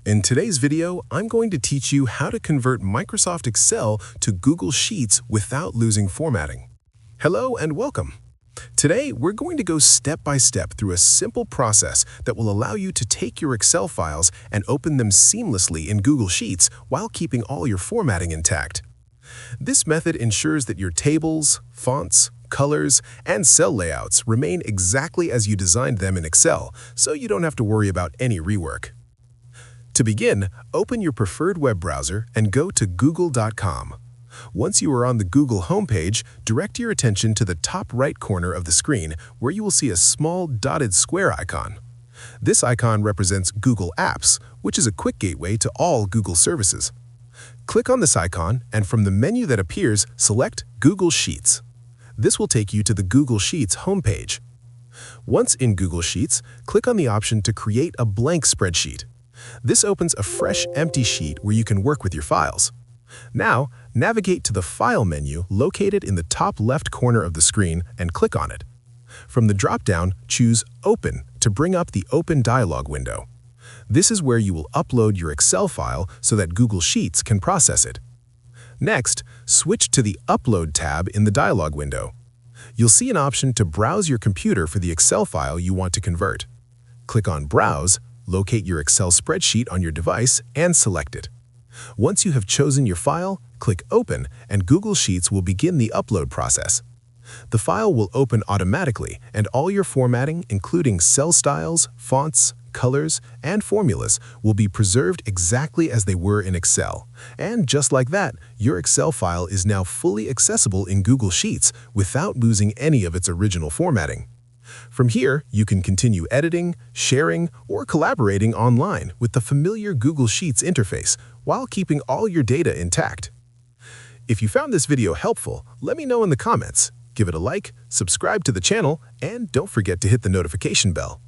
In today's video, I'm going to teach you how to convert Microsoft Excel to Google Sheets without losing formatting. Hello and welcome. Today, we're going to go step by step through a simple process that will allow you to take your Excel files and open them seamlessly in Google Sheets while keeping all your formatting intact. This method ensures that your tables, fonts, colors, and cell layouts remain exactly as you designed them in Excel, so you don't have to worry about any rework. To begin, open your preferred web browser and go to google.com. Once you are on the Google homepage, direct your attention to the top right corner of the screen where you will see a small dotted square icon. This icon represents Google Apps, which is a quick gateway to all Google services. Click on this icon and from the menu that appears, select Google Sheets. This will take you to the Google Sheets homepage. Once in Google Sheets, click on the option to create a blank spreadsheet. This opens a fresh, empty sheet where you can work with your files. Now, navigate to the File menu located in the top left corner of the screen and click on it. From the drop-down, choose Open to bring up the Open dialog window. This is where you will upload your Excel file so that Google Sheets can process it. Next, switch to the Upload tab in the dialog window. You'll see an option to browse your computer for the Excel file you want to convert. Click on Browse, locate your Excel spreadsheet on your device, and select it. Once you have chosen your file, click Open, and Google Sheets will begin the upload process. The file will open automatically, and all your formatting, including cell styles, fonts, colors, and formulas, will be preserved exactly as they were in Excel. And just like that, your Excel file is now fully accessible in Google Sheets without losing any of its original formatting. From here, you can continue editing, sharing, or collaborating online with the familiar Google Sheets interface while keeping all your data intact. If you found this video helpful, let me know in the comments. Give it a like, subscribe to the channel, and don't forget to hit the notification bell.